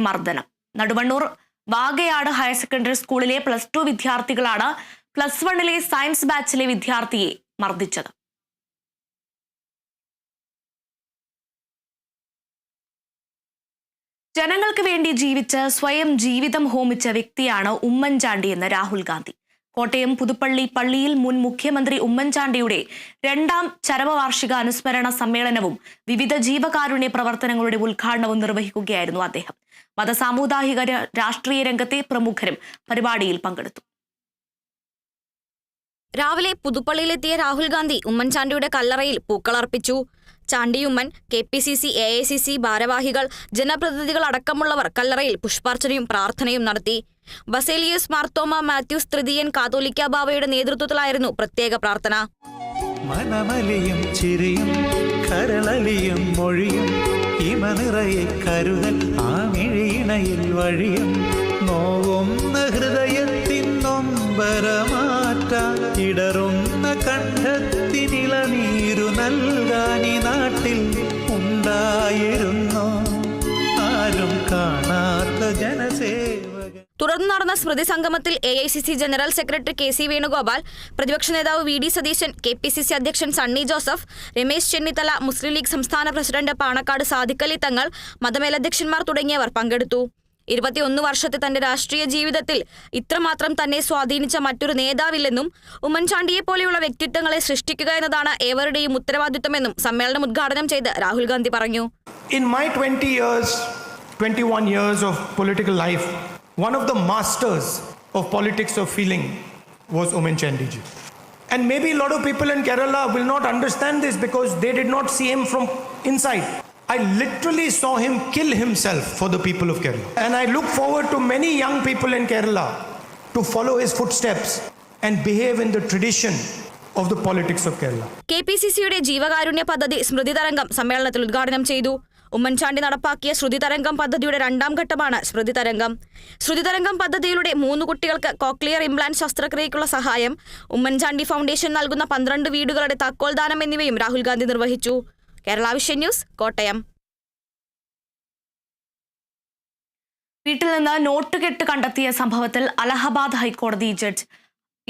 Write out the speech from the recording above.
മർദ്ദനം. Naduvannur Vagayad higher secondary സ്കൂളിലെ +2 വിദ്യാർത്ഥികളാണ് +1 സയൻസ് ബാച്ചിലെ വിദ്യാർത്ഥിയെ മർദ്ദിച്ചത്. ജനങ്ങൾക്ക് വേണ്ടി ജീവിച്ച് സ്വയം ജീവിതം ഹോമിച്ച വ്യക്തിയാണ് ഉമ്മൻചാണ്ടി എന്ന് രാഹുൽ ഗാന്ധി. കോട്ടയം പുതുപ്പള്ളി പള്ളിയിൽ മുൻ മുഖ്യമന്ത്രി ഉമ്മൻചാണ്ടിയുടെ 2ാം ചരമവാർഷിക അനുസ്മരണ സമ്മേളനവും വിവിധ ജീവകാരുണ്യ പ്രവർത്തനങ്ങളുടെ ഉദ്ഘാടനവും നിർവഹിക്കുകയായിരുന്നു അദ്ദേഹം. മതസാമുദായിക രാഷ്ട്രീയ രംഗത്തെ പ്രമുഖരും പരിപാടിയിൽ പങ്കെടുത്തു. രാവിലെ പുതുപ്പള്ളിയിലെത്തിയ രാഹുൽ ഗാന്ധി ഉമ്മൻചാണ്ടിയുടെ കല്ലറയിൽ പൂക്കളർപ്പിച്ചു. ചാണ്ടിയുമ്മൻ, KPCC, AICC ഭാരവാഹികൾ, ജനപ്രതിനിധികൾ അടക്കമുള്ളവർ കല്ലറയിൽ പുഷ്പാർച്ചനയും പ്രാർത്ഥനയും നടത്തി. ബസേലിയസ് മാർത്തോമ മാത്യൂസ് തൃതീയൻ കാതോലിക്ക ബാവയുടെ നേതൃത്വത്തിലായിരുന്നു പ്രത്യേക പ്രാർത്ഥന. മനമലിയും ചിരിയും കരളലിയും മൊഴിയും ഇമനിറയെ കരുതൽ ആമിഴിയിണയിൽ വഴിയും നോവുന്ന ഹൃദയത്തിൻ നൊമ്പരമാറ്റാൻ ഇടറുന്ന കണ്ഠത്തിനിളനീരു നൽകാനി നാട്ടിൽ ഉണ്ടായിരുന്നു ആരും കാണാത്ത ജനസേവകൻ. തുടർന്ന് നടന്ന സ്മൃതി സംഗമത്തിൽ AICC general secretary KC Venugopal, പ്രതിപക്ഷ നേതാവ് VD സതീശൻ, KPCC അധ്യക്ഷൻ സണ്ണി ജോസഫ്, രമേശ് ചെന്നിത്തല, മുസ്ലിം ലീഗ് സംസ്ഥാന പ്രസിഡന്റ് പാണക്കാട് സാദിഖലി തങ്ങൾ, മതമേലധ്യക്ഷന്മാർ തുടങ്ങിയവർ പങ്കെടുത്തു. 21 വർഷത്തെ തന്റെ രാഷ്ട്രീയ ജീവിതത്തിൽ ഇത്രമാത്രം തന്നെ സ്വാധീനിച്ച മറ്റൊരു നേതാവില്ലെന്നും ഉമ്മൻചാണ്ടിയെ പോലെയുള്ള വ്യക്തിത്വങ്ങളെ സൃഷ്ടിക്കുക എന്നതാണ് ഏവരുടെയും ഉത്തരവാദിത്വമെന്നും സമ്മേളനം ഉദ്ഘാടനം ചെയ്ത് രാഹുൽ ഗാന്ധി പറഞ്ഞു. In my 21 years of political life, one of the masters of politics of feeling was Ummenshandy ji. And maybe a lot of people in Kerala will not understand this because they did not see him from inside. I literally saw him kill himself for the people of Kerala. And I look forward to many young people in Kerala to follow his footsteps and behave in the tradition of the politics of Kerala. KPCCയുടെ ജീവകാരുണ്യ പദ്ധതി സ്മൃതി തരംഗം സമ്മേളനത്തിൽ ഉദ്ഘാടനം ചെയ്തു. ഉമ്മൻചാണ്ടി നടപ്പാക്കിയ ശ്രുതി തരംഗം പദ്ധതിയുടെ 2ാം ഘട്ടമാണ് സ്മൃതി തരംഗം. ശ്രുതി തരംഗം പദ്ധതിയിലൂടെ 3 കുട്ടികൾക്ക് കോക്ലിയർ ഇംപ്ലാന്റ് ശസ്ത്രക്രിയയ്ക്കുള്ള സഹായം, ഉമ്മൻചാണ്ടി ഫൗണ്ടേഷൻ നൽകുന്ന 12 വീടുകളുടെ താക്കോൽദാനം എന്നിവയും രാഹുൽ ഗാന്ധി നിർവഹിച്ചു. Kerala vision news, Kottayam. വീട്ടിൽ നിന്ന് നോട്ടുകെട്ട് കണ്ടെത്തിയ സംഭവത്തിൽ അലഹബാദ് ഹൈക്കോടതി ജഡ്ജ്